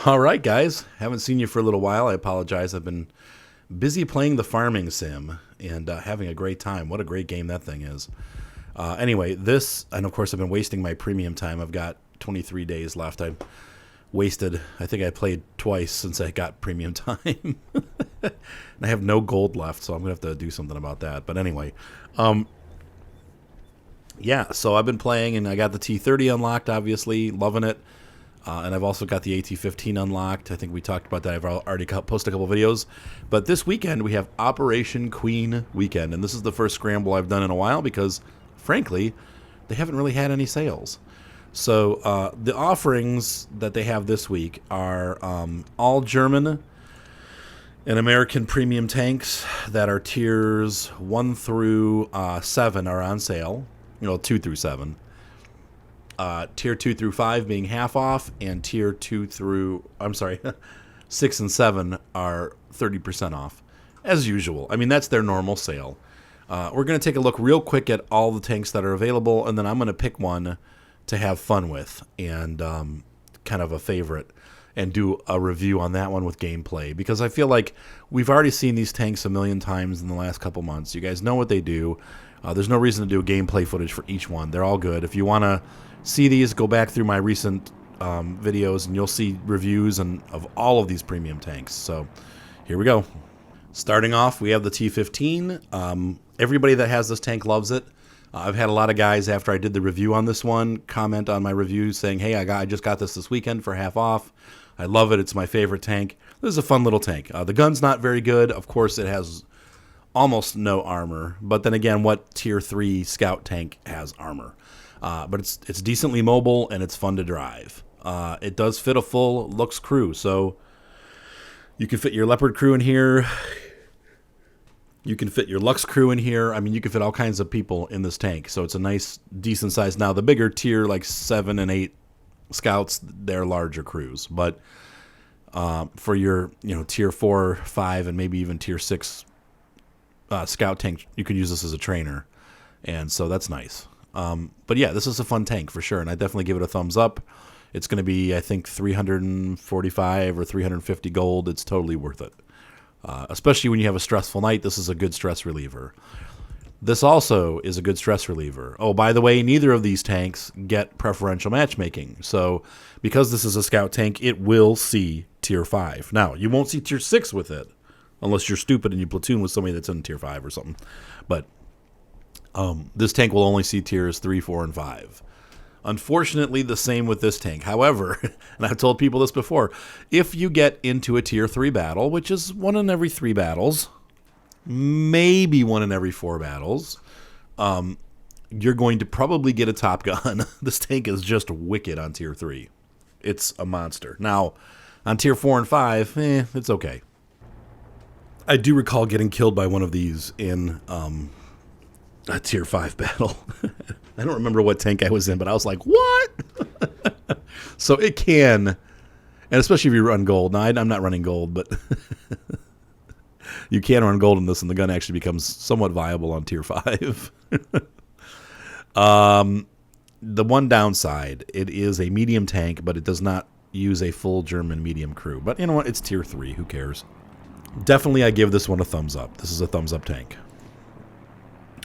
All right, guys. Haven't seen you for a little while. I apologize. I've been busy playing the farming sim and having a great time. What a great game that thing is. Anyway, and of course I've been wasting my premium time. I've got 23 days left. I think I played twice since I got premium time. And I have no gold left, so I'm going to have to do something about that. But anyway, yeah, so I've been playing, and I got the T30 unlocked, obviously, loving it. And I've also got the AT-15 unlocked. I think we talked about that. I've already posted a couple videos. But this weekend, we have Operation Queen Weekend. And this is the first scramble I've done in a while because, frankly, they haven't really had any sales. So the offerings that they have this week are all German and American premium tanks that are tiers 1 through 7 are on sale. 2 through 7. Tier 2 through 5 being half off, and tier 6 and 7 are 30% off, as usual. I mean, that's their normal sale. We're going to take a look real quick at all the tanks that are available, and then I'm going to pick one to have fun with, and kind of a favorite, and do a review on that one with gameplay, because I feel like we've already seen these tanks a million times in the last couple months. You guys know what they do. There's no reason to do gameplay footage for each one. They're all good. If you want to see these, go back through my recent videos, and you'll see reviews of all of these premium tanks. So here we go. Starting off, we have the T15. Everybody that has this tank loves it. I've had a lot of guys, after I did the review on this one, comment on my review saying, hey, I just got this weekend for half off. I love it. It's my favorite tank. This is a fun little tank. The gun's not very good. Of course, it has almost no armor. But then again, what tier 3 scout tank has armor? But it's decently mobile, and it's fun to drive. It does fit a full Lux crew, so you can fit your Leopard crew in here. You can fit your Lux crew in here. I mean, you can fit all kinds of people in this tank, so it's a nice, decent size. Now, the bigger tier, like 7 and 8 scouts, they're larger crews. But for your tier 4, 5, and maybe even tier 6 scout tank, you can use this as a trainer, and so that's nice. But yeah, this is a fun tank for sure, and I definitely give it a thumbs up. It's going to be, I think, 345 or 350 gold. It's totally worth it. Especially when you have a stressful night, this is a good stress reliever. This also is a good stress reliever. Oh, by the way, neither of these tanks get preferential matchmaking. So because this is a scout tank, it will see tier 5. Now, you won't see tier 6 with it, unless you're stupid and you platoon with somebody that's in tier 5 or something. But this tank will only see tiers 3, 4, and 5. Unfortunately, the same with this tank. However, and I've told people this before, if you get into a tier 3 battle, which is 1 in every 3 battles, maybe 1 in every 4 battles, you're going to probably get a Top Gun. This tank is just wicked on tier 3. It's a monster. Now, on tier 4 and 5, it's okay. I do recall getting killed by one of these in a tier 5 battle. I don't remember what tank I was in, but I was like, what? So it can, and especially if you run gold. Now, I'm not running gold, but you can run gold in this, and the gun actually becomes somewhat viable on tier 5. The one downside, it is a medium tank, but it does not use a full German medium crew. But you know what? It's tier 3. Who cares? Definitely, I give this one a thumbs up. This is a thumbs up tank.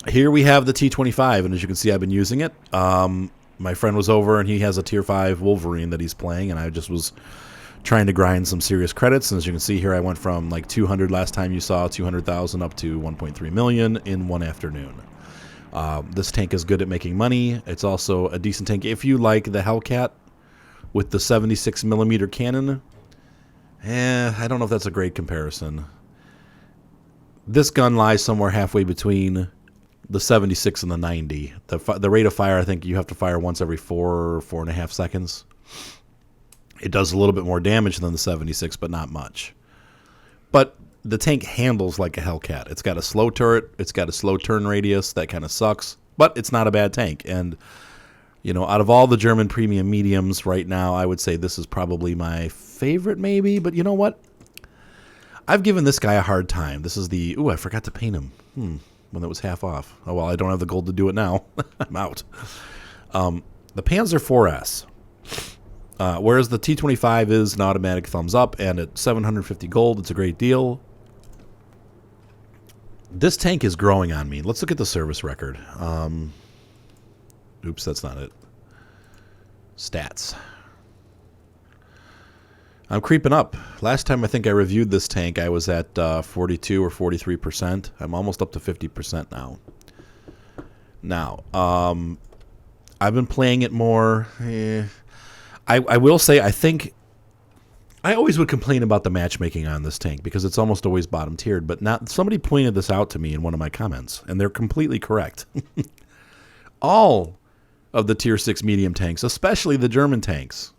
Here we have the T25, and as you can see, I've been using it. My friend was over, and he has a tier 5 Wolverine that he's playing, and I just was trying to grind some serious credits. And as you can see here, I went from like 200 last time you saw, 200,000 up to 1.3 million in one afternoon. This tank is good at making money. It's also a decent tank. If you like the Hellcat with the 76mm cannon, I don't know if that's a great comparison. This gun lies somewhere halfway between the 76 and the 90. The rate of fire, I think you have to fire once every 4 or 4.5 seconds. It does a little bit more damage than the 76, but not much. But the tank handles like a Hellcat. It's got a slow turret. It's got a slow turn radius. That kind of sucks, but it's not a bad tank. And, out of all the German premium mediums right now, I would say this is probably my favorite maybe. But you know what? I've given this guy a hard time. This is the... Ooh, I forgot to paint him. When it was half off. Oh, well, I don't have the gold to do it now. I'm out. The Panzer 4S. Whereas the T25 is an automatic thumbs up, and at 750 gold, it's a great deal. This tank is growing on me. Let's look at the service record. Oops, that's not it. Stats. I'm creeping up. Last time I think I reviewed this tank, I was at 42 or 43%. I'm almost up to 50% now. Now, I've been playing it more. I will say, I think I always would complain about the matchmaking on this tank because it's almost always bottom tiered, but now somebody pointed this out to me in one of my comments, and they're completely correct. All of the tier 6 medium tanks, especially the German tanks,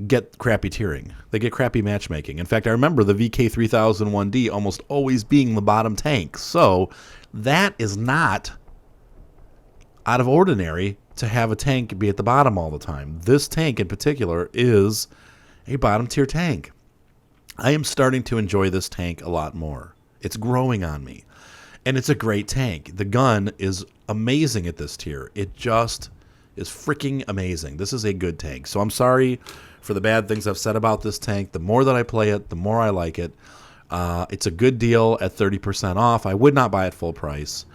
get crappy tiering. They get crappy matchmaking. In fact, I remember the VK3001D almost always being the bottom tank. So that is not out of ordinary to have a tank be at the bottom all the time. This tank in particular is a bottom tier tank. I am starting to enjoy this tank a lot more. It's growing on me. And it's a great tank. The gun is amazing at this tier. It just is freaking amazing. This is a good tank. So I'm sorry for the bad things I've said about this tank. The more that I play it, the more I like it. It's a good deal at 30% off. I would not buy it full price.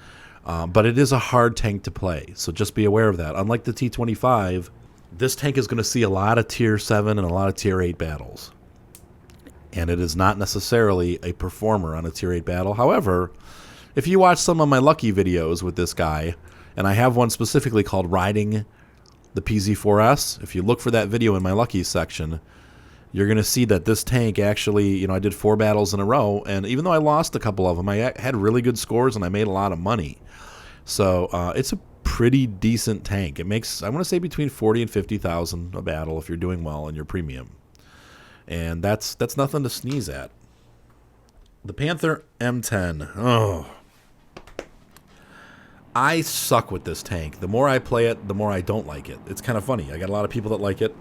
But it is a hard tank to play, so just be aware of that. Unlike the T25, this tank is going to see a lot of Tier 7 and a lot of Tier 8 battles. And it is not necessarily a performer on a Tier 8 battle. However, if you watch some of my Lucky videos with this guy, and I have one specifically called Riding the PZ4S, if you look for that video in my Lucky section, you're going to see that this tank actually, I did 4 battles in a row, and even though I lost a couple of them, I had really good scores and I made a lot of money. So it's a pretty decent tank. It makes, I want to say, between 40 and 50,000 a battle if you're doing well in your premium. And that's nothing to sneeze at. The Panther M10. Oh. I suck with this tank. The more I play it, the more I don't like it. It's kind of funny. I got a lot of people that like it.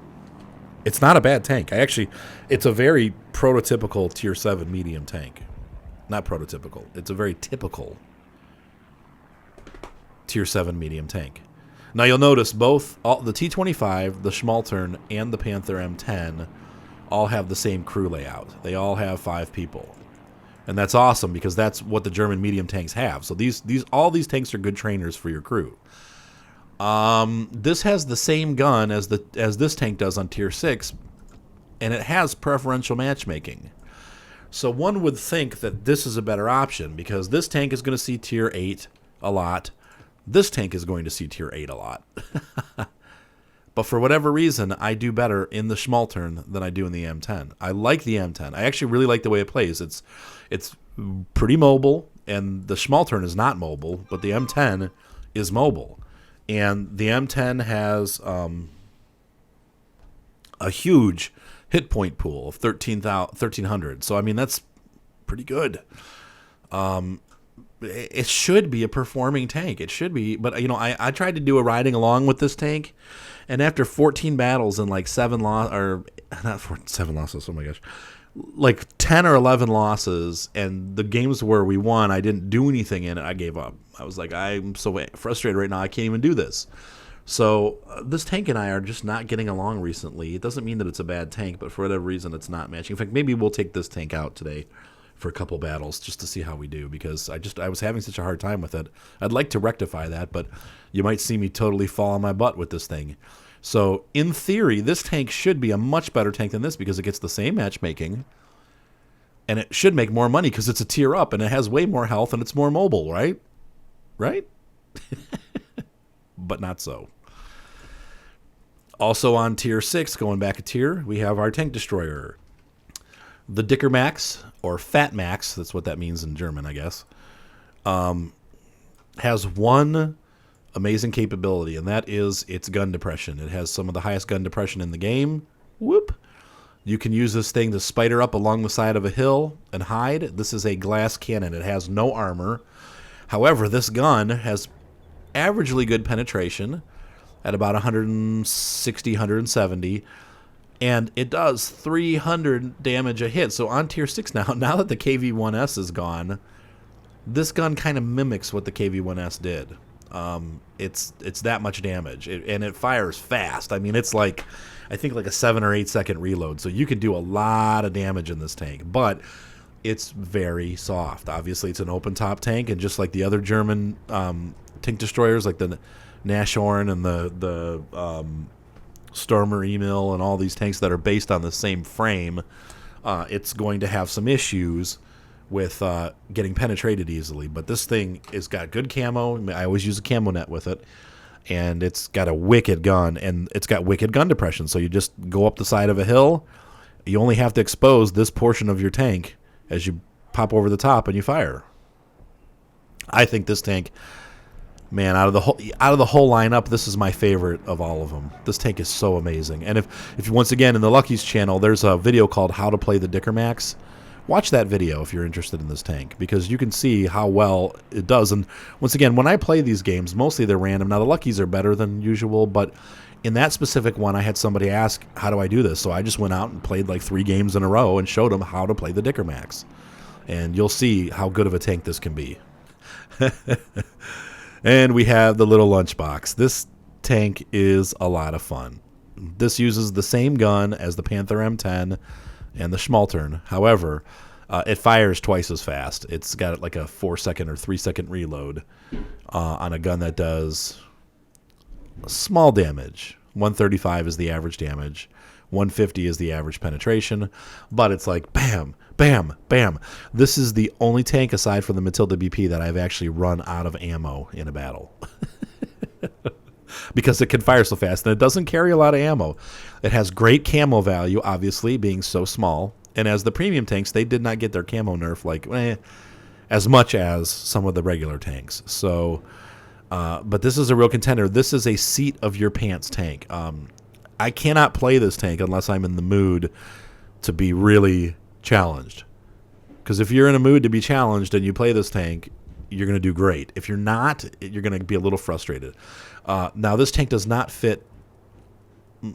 It's not a bad tank. It's a very prototypical Tier 7 medium tank. Not prototypical. It's a very typical Tier 7 medium tank. Now you'll notice the T25, the Schmaltern, and the Panther M10 all have the same crew layout. They all have 5 people. And that's awesome because that's what the German medium tanks have. So all these tanks are good trainers for your crew. This has the same gun as this tank does on Tier 6, and it has preferential matchmaking. So one would think that this is a better option because this tank is going to see Tier 8 a lot. This tank is going to see Tier 8 a lot. But for whatever reason, I do better in the Schmaltern than I do in the M10. I like the M10. I actually really like the way it plays. It's pretty mobile, and the Schmaltern is not mobile, but the M10 is mobile. And the M10 has a huge hit point pool of 1,300. So, I mean, that's pretty good. It should be a performing tank. It should be. But, I tried to do a riding along with this tank. And after 14 battles and like 7 losses, or not 7 losses, oh my gosh, like 10 or 11 losses, and the games where we won, I didn't do anything in it. I gave up. I was like, I'm so frustrated right now. I can't even do this. So this tank and I are just not getting along recently. It doesn't mean that it's a bad tank, but for whatever reason, it's not matching. In fact, maybe we'll take this tank out today for a couple battles just to see how we do, because I was having such a hard time with it. I'd like to rectify that, but you might see me totally fall on my butt with this thing. So in theory, this tank should be a much better tank than this because it gets the same matchmaking, and it should make more money because it's a tier up and it has way more health and it's more mobile, right? Right? But not so. Also on Tier 6, going back a tier, we have our tank destroyer. The Dickermax, or Fat Max, that's what that means in German, I guess, has one amazing capability, and that is its gun depression. It has some of the highest gun depression in the game. Whoop! You can use this thing to spider up along the side of a hill and hide. This is a glass cannon. It has no armor. However, this gun has averagely good penetration at about 160, 170, and it does 300 damage a hit. So on Tier 6 now that the KV-1S is gone, this gun kind of mimics what the KV-1S did. It's that much damage, and it fires fast. I mean, it's like, I think like a 7 or 8 second reload, so you can do a lot of damage in this tank. But it's very soft. Obviously, it's an open top tank, and just like the other German tank destroyers, like the Nashorn and the Stormer Emil and all these tanks that are based on the same frame, it's going to have some issues with getting penetrated easily. But this thing has got good camo. I always use a camo net with it. And it's got a wicked gun, and it's got wicked gun depression. So you just go up the side of a hill. You only have to expose this portion of your tank as you pop over the top and you fire. I think this tank, man, out of the whole lineup, this is my favorite of all of them. This tank is so amazing. And if once again, in the Lucky's channel, there's a video called How to Play the Dickermax. Watch that video if you're interested in this tank, because you can see how well it does. And once again, when I play these games, mostly they're random. Now, the Luckies are better than usual, but in that specific one, I had somebody ask, how do I do this? So I just went out and played like 3 games in a row and showed them how to play the Dickermax. And you'll see how good of a tank this can be. And we have the little lunchbox. This tank is a lot of fun. This uses the same gun as the Panther M10 and the Schmaltern. However, it fires twice as fast. It's got like a 4-second or 3-second reload on a gun that does small damage. 135 is the average damage. 150 is the average penetration. But it's like bam, bam, bam. This is the only tank aside from the Matilda BP that I've actually run out of ammo in a battle. Because it can fire so fast, and it doesn't carry a lot of ammo. It has great camo value, obviously, being so small. And as the premium tanks, they did not get their camo nerf like as much as some of the regular tanks. So, but this is a real contender. This is a seat of your pants tank. I cannot play this tank unless I'm in the mood to be really challenged. Because if you're in a mood to be challenged and you play this tank, you're going to do great. If you're not, you're going to be a little frustrated. Now, this tank does not fit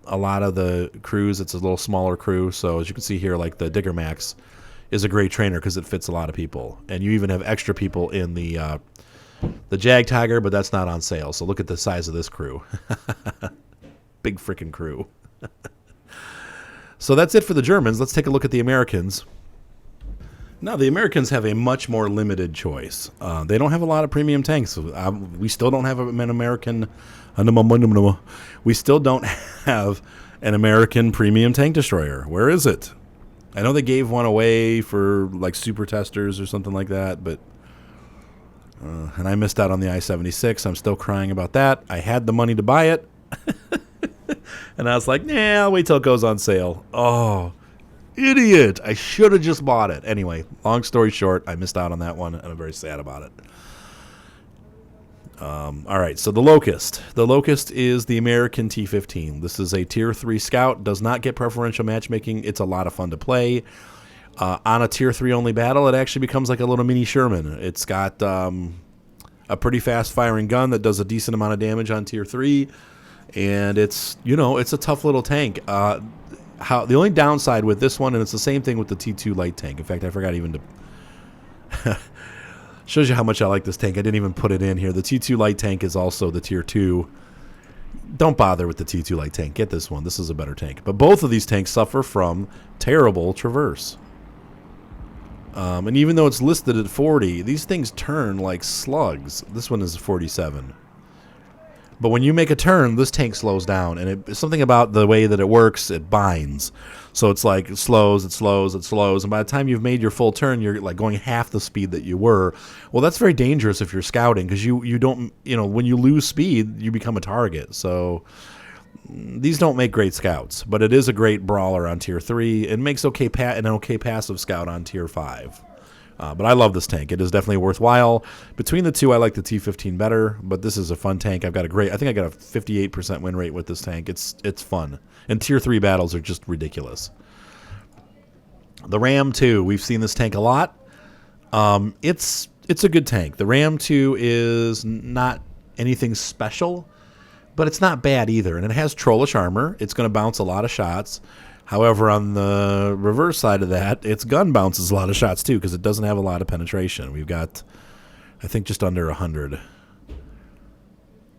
a lot of the crews. It's a little smaller crew. So as you can see here, like the Dickermax is a great trainer because it fits a lot of people. And you even have extra people in the Jag Tiger, but that's not on sale. So look at the size of this crew. Big freaking crew. So that's it for the Germans. Let's take a look at the Americans. Now, the Americans have a much more limited choice. They don't have a lot of premium tanks. We still don't have an American... We still don't have an American premium tank destroyer. Where is it? I know they gave one away for like super testers or something like that, but... and I missed out on the I-76. I'm still crying about that. I had the money to buy it. And I was like, nah, I'll wait till it goes on sale. Oh, idiot. I should have just bought it. Anyway, long story short, I missed out on that one, and I'm very sad about it. All right, so the Locust. The Locust is the American T-15. This is a Tier 3 Scout. Does not get preferential matchmaking. It's a lot of fun to play. On a Tier 3 only battle, it actually becomes like a little mini Sherman. It's got a pretty fast-firing gun that does a decent amount of damage on Tier 3. And it's, it's a tough little tank. The only downside with this one, and it's the same thing with the T2 light tank. In fact, I forgot even to... Shows you how much I like this tank. I didn't even put it in here. The T2 light tank is also the Tier 2. Don't bother with the T2 light tank. Get this one. This is a better tank. But both of these tanks suffer from terrible traverse. And even though it's listed at 40, these things turn like slugs. This one is 47. But when you make a turn, this tank slows down. And it's something about the way that it works, it binds. So it's like it slows, it slows, it slows. And by the time you've made your full turn, you're like going half the speed that you were. Well, that's very dangerous if you're scouting because you don't, when you lose speed, you become a target. So these don't make great scouts. But it is a great brawler on Tier 3. It makes an okay passive scout on Tier 5. But I love this tank. It is definitely worthwhile. Between the two, I like the T-15 better, but this is a fun tank. I think I got a 58% win rate with this tank. It's fun. And Tier 3 battles are just ridiculous. The Ram 2, we've seen this tank a lot. It's a good tank. The Ram 2 is not anything special, but it's not bad either. And it has trollish armor. It's going to bounce a lot of shots. However, on the reverse side of that, its gun bounces a lot of shots, too, because it doesn't have a lot of penetration. We've got, I think, just under 100.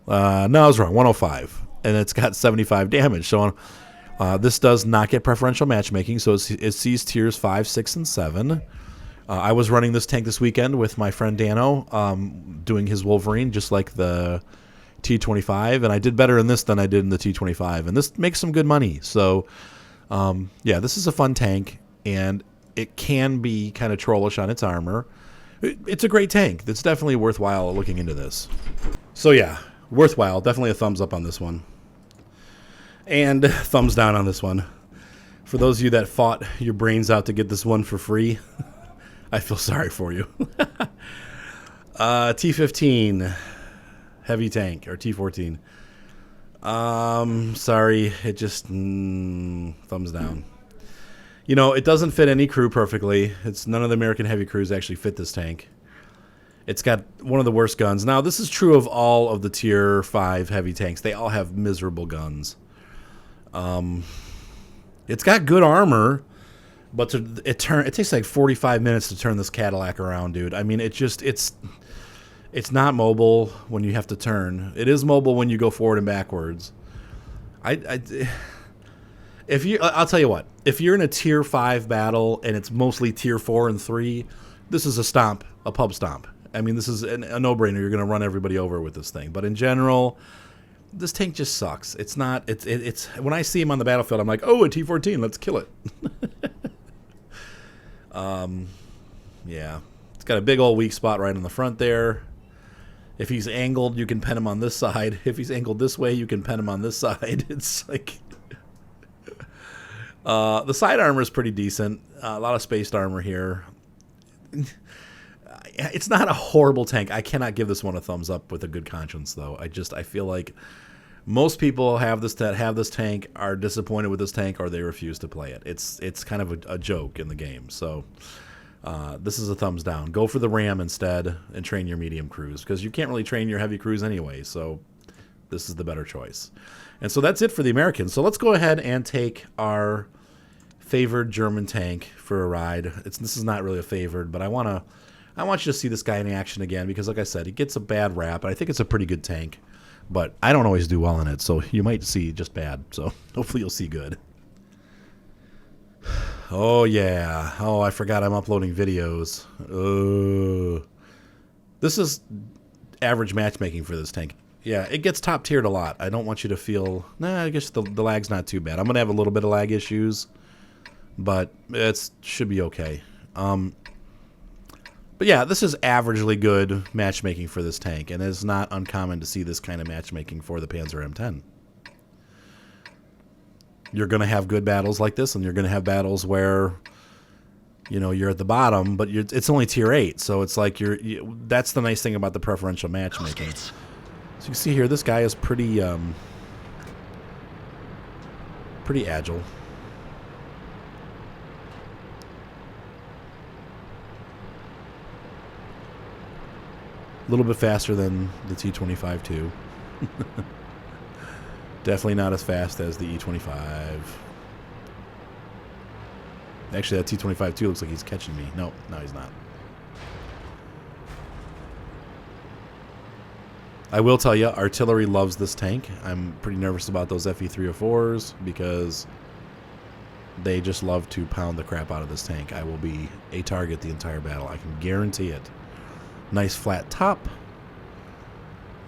No, I was wrong. 105. And it's got 75 damage. So this does not get preferential matchmaking. So it sees tiers 5, 6, and 7. I was running this tank this weekend with my friend Dano, doing his Wolverine, just like the T25. And I did better in this than I did in the T25. And this makes some good money. So, yeah, this is a fun tank. And it can be kind of trollish on its armor. It's a great tank. It's definitely worthwhile looking into this. So, yeah, worthwhile. Definitely a thumbs up on this one. And thumbs down on this one. For those of you that fought your brains out to get this one for free, I feel sorry for you. T15 heavy tank, or T14. Sorry, it just thumbs down. You know, it doesn't fit any crew perfectly. It's none of the American heavy crews actually fit this tank. It's got one of the worst guns. Now, this is true of all of the tier 5 heavy tanks. They all have miserable guns. It's got good armor, but it takes like 45 minutes to turn this Cadillac around, dude. I mean, it's not mobile when you have to turn. It is mobile when you go forward and backwards. I'll tell you what. If you're in a tier 5 battle and it's mostly tier 4 and 3, this is a pub stomp. I mean, this is a no-brainer. You're going to run everybody over with this thing. But in general, this tank just sucks. It's not. It's when I see him on the battlefield, I'm like, oh, a T14, let's kill it. Yeah, it's got a big old weak spot right in the front there. If he's angled, you can pen him on this side. If he's angled this way, you can pen him on this side. It's like the side armor is pretty decent. A lot of spaced armor here. It's not a horrible tank. I cannot give this one a thumbs up with a good conscience, though. I feel like most people have this tank are disappointed with this tank, or they refuse to play it. It's kind of a joke in the game. So this is a thumbs down. Go for the Ram instead and train your medium crews, because you can't really train your heavy crews anyway. So this is the better choice. And so that's it for the Americans. So let's go ahead and take our favored German tank for a ride. This is not really a favored, but I want you to see this guy in action again, because like I said, he gets a bad rap, but I think it's a pretty good tank. But I don't always do well in it, so you might see just bad. So hopefully you'll see good. Oh, yeah. Oh, I forgot I'm uploading videos. This is average matchmaking for this tank. Yeah, it gets top tiered a lot. I don't want you to feel... Nah, I guess the lag's not too bad. I'm going to have a little bit of lag issues, but it should be okay. But yeah, this is averagely good matchmaking for this tank, and it's not uncommon to see this kind of matchmaking for the Panther M10. You're going to have good battles like this, and you're going to have battles where, you know, you're at the bottom, but it's only tier 8, so it's like that's the nice thing about the preferential matchmaking. So you can see here, this guy is pretty agile. A little bit faster than the T25 too. Definitely not as fast as the E25. Actually, that T25 too looks like he's catching me. No, he's not. I will tell you, artillery loves this tank. I'm pretty nervous about those FE304s because they just love to pound the crap out of this tank. I will be a target the entire battle. I can guarantee it. Nice flat top,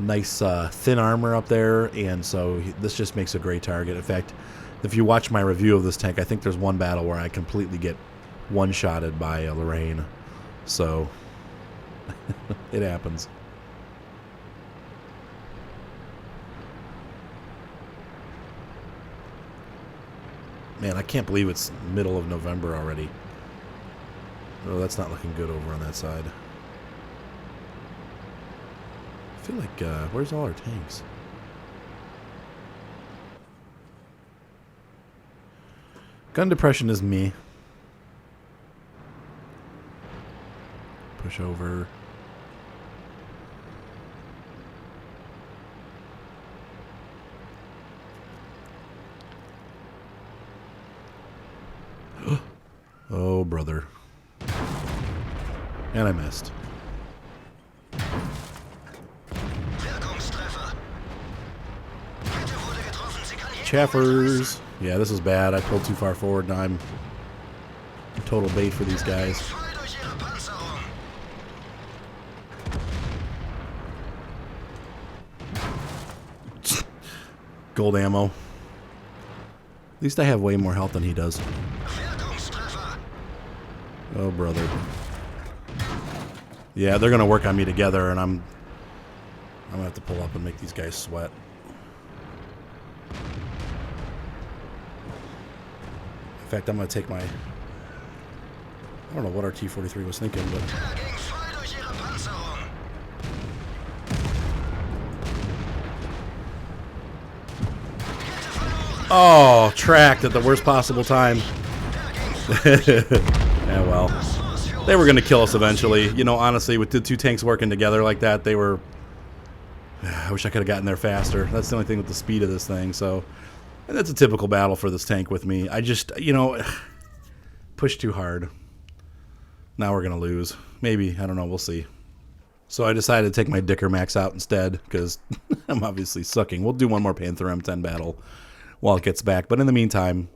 nice thin armor up there, and so this just makes a great target. In fact, if you watch my review of this tank, I think there's one battle where I completely get one-shotted by a Lorraine. So it happens. Man, I can't believe it's middle of November already. Oh, that's not looking good over on that side. I feel like, where's all our tanks? Gun depression is me. Push over. Oh, brother. And I missed. chaffers. Yeah, this is bad. I pulled too far forward. Now I'm total bait for these guys. Gold ammo. At least I have way more health than he does. Oh, brother. Yeah, they're going to work on me together, and I'm going to have to pull up and make these guys sweat. In fact, I'm going to take my... I don't know what our T-43 was thinking, but... Oh, tracked at the worst possible time. Yeah, well. They were going to kill us eventually. You know, honestly, with the two tanks working together like that, they were... I wish I could have gotten there faster. That's the only thing with the speed of this thing, so... And that's a typical battle for this tank with me. I just, you know, pushed too hard. Now we're going to lose. Maybe. I don't know. We'll see. So I decided to take my Dickermax out instead, because I'm obviously sucking. We'll do one more Panther M10 battle while it gets back. But in the meantime,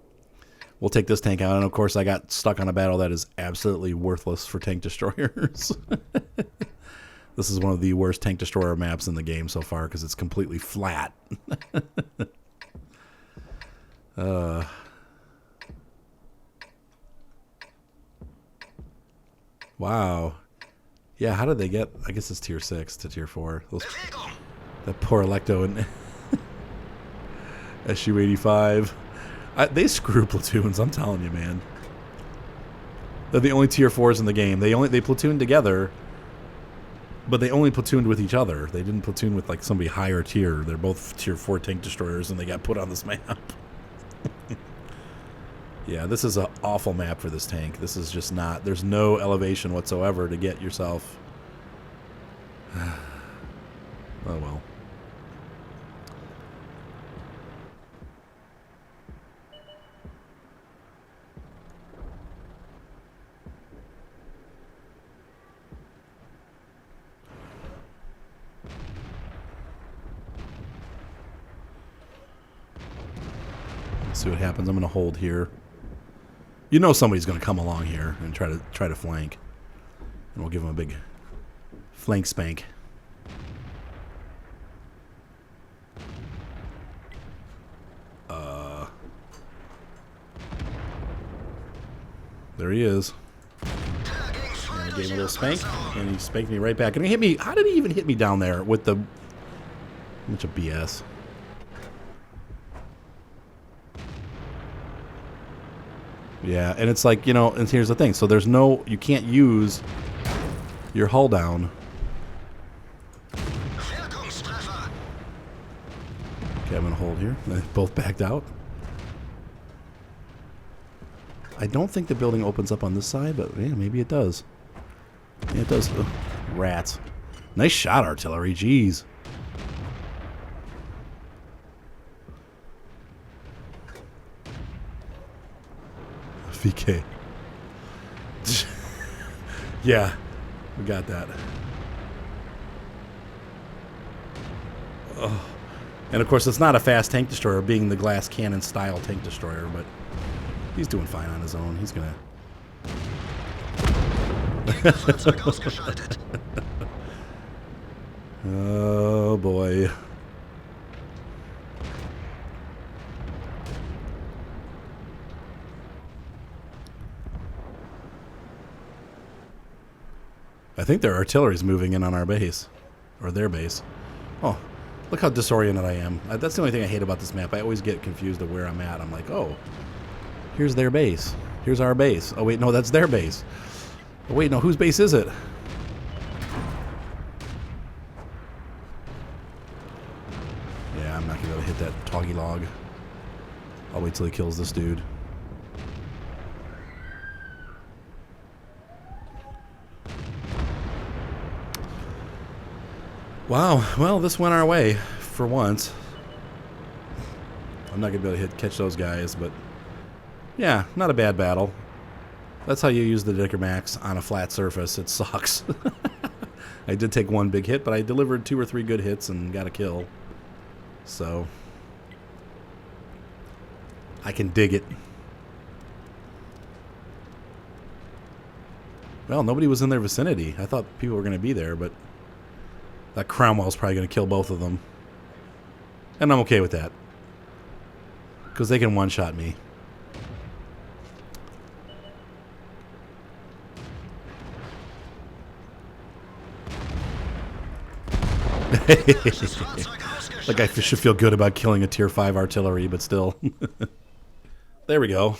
we'll take this tank out. And, of course, I got stuck on a battle that is absolutely worthless for tank destroyers. This is one of the worst tank destroyer maps in the game so far, because it's completely flat. Wow. Yeah, how did they get... I guess it's tier 6 to tier 4. That poor Electo and SU-85. They screw platoons, I'm telling you, man. They're the only tier 4s in the game. They platooned together, but they only platooned with each other. They didn't platoon with like somebody higher tier. They're both tier 4 tank destroyers, and they got put on this map. Yeah, this is an awful map for this tank. This is just not... There's no elevation whatsoever to get yourself... Oh, well. Let's see what happens. I'm going to hold here. You know somebody's going to come along here and try to flank. And we'll give them a big flank spank. There he is. And I gave him a little spank, and he spanked me right back. And he hit me. How did he even hit me down there with the... Bunch of BS. Yeah, and it's like, you know, and here's the thing. So there's no, you can't use your hull down. Okay, I'm going to hold here. They both backed out. I don't think the building opens up on this side, but yeah, maybe it does. Yeah, it does. Ugh, rats. Nice shot, artillery. Jeez. VK. Yeah, we got that. Oh. And of course, it's not a fast tank destroyer, being the glass cannon style tank destroyer, but he's doing fine on his own. He's gonna. Oh boy. I think their artillery's moving in on our base. Or their base. Oh, look how disoriented I am. That's the only thing I hate about this map. I always get confused of where I'm at. I'm like, oh, here's their base. Here's our base. Oh, wait, no, that's their base. Oh, wait, no, whose base is it? Yeah, I'm not going to be able to hit that toggy log. I'll wait till he kills this dude. Wow, well, this went our way for once. I'm not going to be able to catch those guys, but yeah, not a bad battle. That's how you use the Dickermax on a flat surface. It sucks. I did take one big hit, but I delivered 2 or 3 good hits and got a kill. So, I can dig it. Well, nobody was in their vicinity. I thought people were going to be there, but that Cromwell's probably going to kill both of them. And I'm okay with that. Because they can one-shot me. Like I should feel good about killing a tier 5 artillery, but still. There we go.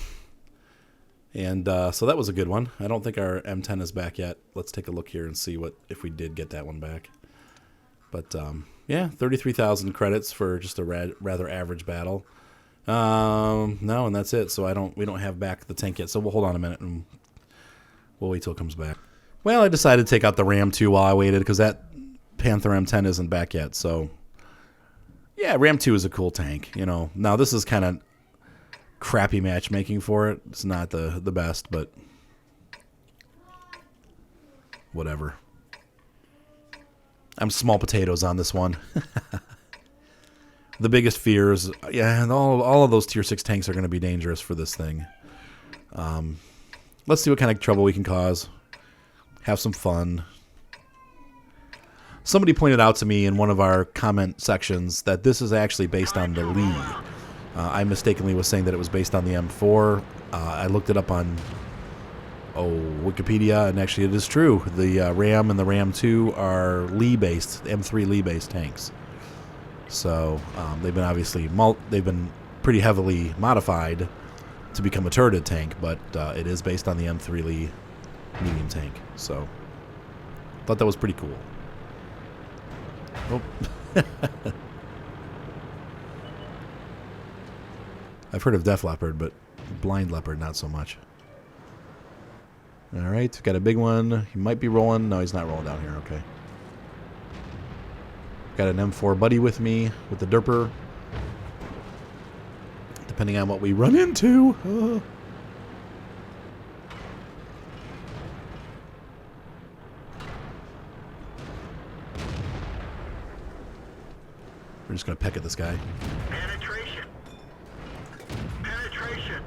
And so that was a good one. I don't think our M10 is back yet. Let's take a look here and see what if we did get that one back. But yeah, 33,000 credits for just a rather average battle. No, and that's it. So we don't have back the tank yet. So we'll hold on a minute and we'll wait till it comes back. Well, I decided to take out the Ram 2 while I waited because that Panther M10 isn't back yet. So yeah, Ram 2 is a cool tank. You know, now this is kind of crappy matchmaking for it. It's not the best, but whatever. I'm small potatoes on this one. The biggest fear is, yeah, and all of those tier 6 tanks are going to be dangerous for this thing. Let's see what kind of trouble we can cause. Have some fun. Somebody pointed out to me in one of our comment sections that this is actually based on the Lee. I mistakenly was saying that it was based on the M4. I looked it up on Wikipedia, and actually it is true. The Ram and the Ram 2 are Lee-based, M3 Lee-based tanks. So they've been pretty heavily modified to become a turreted tank, but it is based on the M3 Lee medium tank. So thought that was pretty cool. Oh. I've heard of Def Leopard, but Blind Leopard not so much. All right, got a big one. He might be rolling. No, he's not rolling down here. Okay. Got an M4 buddy with me with the derper. Depending on what we run into. We're just going to peck at this guy. Penetration. Penetration.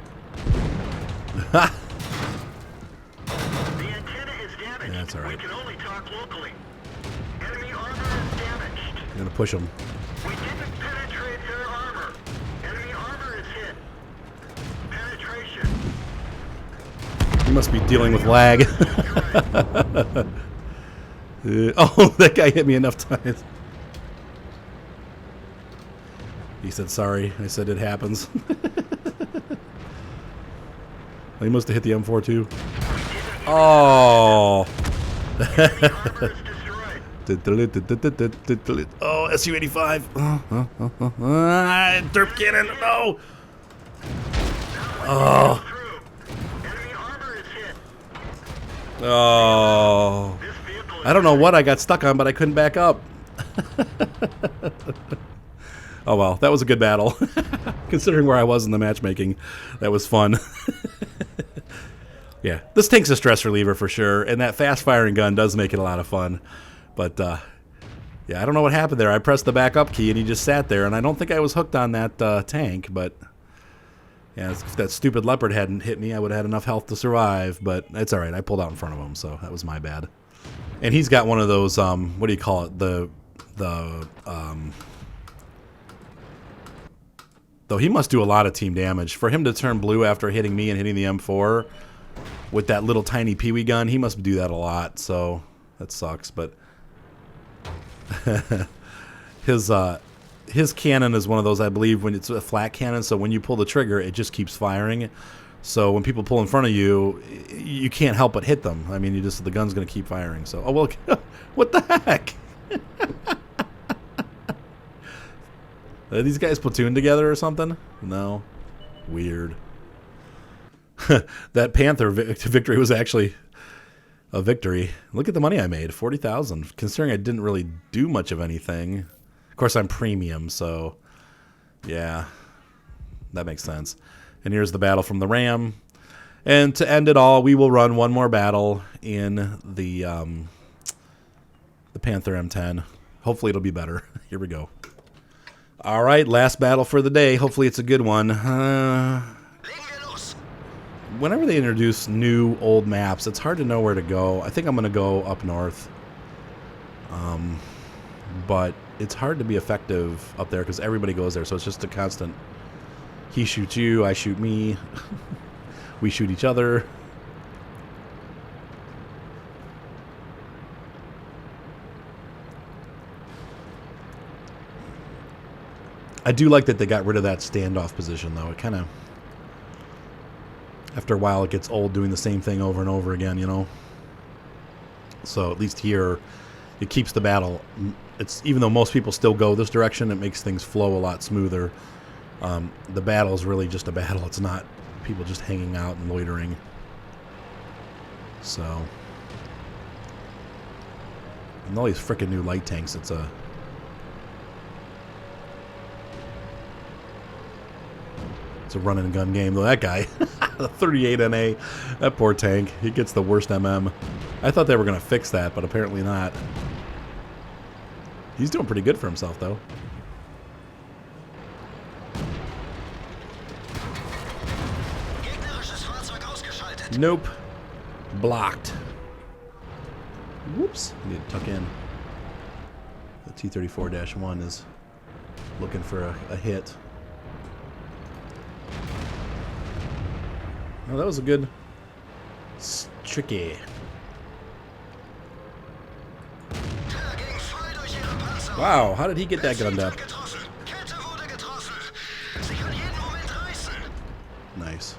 Ha! The antenna is damaged. Yeah, that's all right. We can only talk locally. Enemy armor is damaged. I'm going to push him. We didn't penetrate their armor. Enemy armor is hit. Penetration. You must be dealing with lag. Oh, that guy hit me enough times. He said sorry. I said it happens. He must have hit the M4 too. Oh. Oh, SU-85. Derp cannon. No. Oh. Oh. I don't know what I got stuck on, but I couldn't back up. Oh well, that was a good battle. Considering where I was in the matchmaking, that was fun. Yeah, this tank's a stress reliever for sure, and that fast-firing gun does make it a lot of fun. But, yeah, I don't know what happened there. I pressed the back-up key, and he just sat there, and I don't think I was hooked on that tank, but yeah, if that stupid Leopard hadn't hit me, I would have had enough health to survive, but it's all right. I pulled out in front of him, so that was my bad. And he's got one of those, what do you call it, though he must do a lot of team damage. For him to turn blue after hitting me and hitting the M4 with that little tiny Pee-wee gun, he must do that a lot, so that sucks. But his cannon is one of those, I believe, when it's a flat cannon, so when you pull the trigger, it just keeps firing. So when people pull in front of you, you can't help but hit them. I mean, the gun's going to keep firing. So, oh, well, what the heck? Are these guys platooned together or something? No. Weird. That Panther victory was actually a victory. Look at the money I made, 40,000. Considering I didn't really do much of anything. Of course, I'm premium, so yeah, that makes sense. And here's the battle from the Ram. And to end it all, we will run one more battle in the Panther M10. Hopefully, it'll be better. Here we go. All right, last battle for the day. Hopefully it's a good one. Whenever they introduce new, old maps, it's hard to know where to go. I think I'm going to go up north. But it's hard to be effective up there because everybody goes there, so it's just a constant. He shoots you, I shoot me. We shoot each other. I do like that they got rid of that standoff position, though. It kind of, after a while, it gets old doing the same thing over and over again, you know? So at least here, it keeps the battle. It's even though most people still go this direction, it makes things flow a lot smoother. The battle is really just a battle. It's not people just hanging out and loitering. So, and all these frickin' new light tanks, it's a run and gun game. Though that guy, the 38 NA, that poor tank, he gets the worst MM. I thought they were going to fix that, but apparently not. He's doing pretty good for himself, though. Nope. Blocked. Whoops. I need to tuck in. The T-34-1 is looking for a hit. Oh, that was a good... tricky. Wow, how did he get that gunned up? Nice.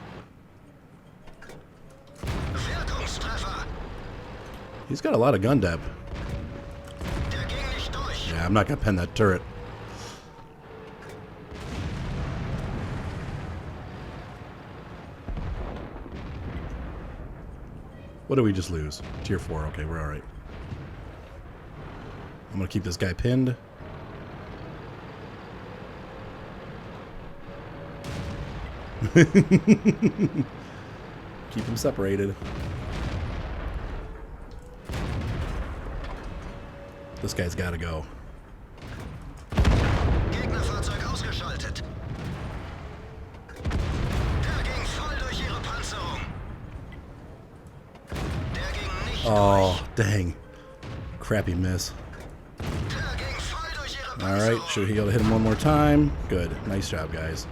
He's got a lot of gun depth. Yeah, I'm not going to pen that turret. What did we just lose? Tier 4. Okay, we're alright. I'm going to keep this guy pinned. Keep him separated. This guy's got to go. Oh, dang. Crappy miss. Alright, should he be able to hit him one more time? Good. Nice job, guys.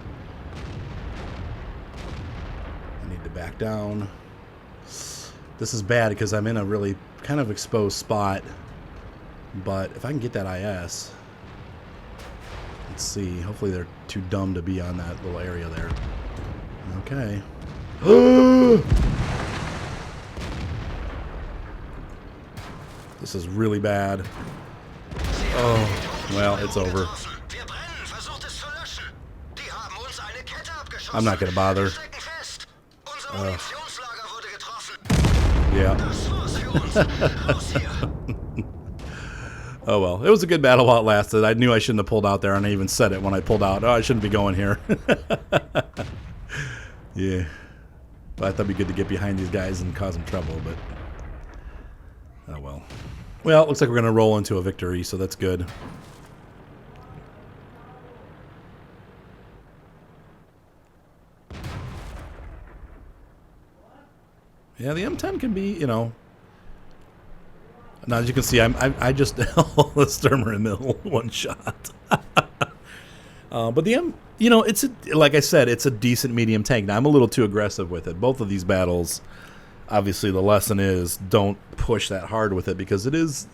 I need to back down. This is bad because I'm in a really kind of exposed spot. But if I can get that IS... Let's see. Hopefully they're too dumb to be on that little area there. Okay. This is really bad. Oh, well, it's over. I'm not going to bother. Yeah. Oh, well. It was a good battle while it lasted. I knew I shouldn't have pulled out there, and I even said it when I pulled out. Oh, I shouldn't be going here. Yeah. But I thought it'd be good to get behind these guys and cause them trouble, but... Oh, well. Well, it looks like we're going to roll into a victory, so that's good. Yeah, the M10 can be, you know... Now, as you can see, I just... the Sturmer in the middle, one shot. But the M... You know, it's like I said, it's a decent medium tank. Now, I'm a little too aggressive with it. Both of these battles... Obviously, the lesson is don't push that hard with it because it is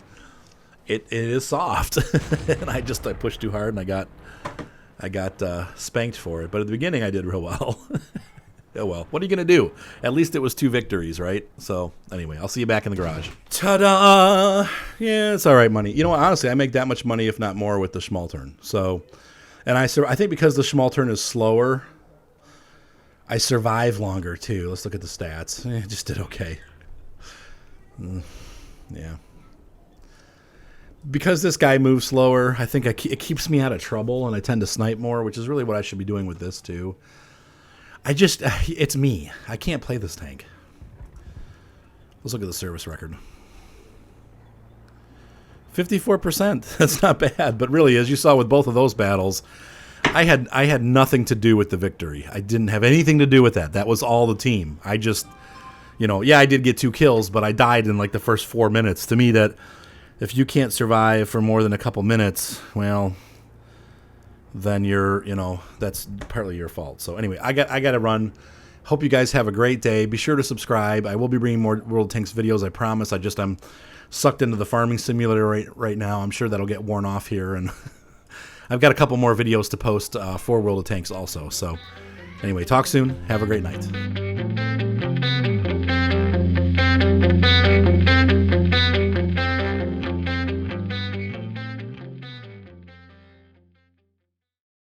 soft, and I pushed too hard and I got spanked for it. But at the beginning, I did real well. Oh well, what are you gonna do? At least it was 2 victories, right? So anyway, I'll see you back in the garage. Ta-da! Yeah, it's all right money. You know what? Honestly, I make that much money, if not more, with the Schmaltern. So, and I think because the Schmaltern is slower. I survive longer, too. Let's look at the stats. Just did okay. Yeah. Because this guy moves slower, I think it keeps me out of trouble, and I tend to snipe more, which is really what I should be doing with this, too. It's me. I can't play this tank. Let's look at the service record. 54%. That's not bad. But really, as you saw with both of those battles, I had nothing to do with the victory. I didn't have anything to do with that. That was all the team. I just, yeah, I did get 2 kills, but I died in like the first 4 minutes. To me, that if you can't survive for more than a couple minutes, well, then that's partly your fault. So anyway, I got to run. Hope you guys have a great day. Be sure to subscribe. I will be bringing more World of Tanks videos, I promise. I'm sucked into the farming simulator right now. I'm sure that'll get worn off here, and I've got a couple more videos to post for World of Tanks also. So anyway, talk soon. Have a great night.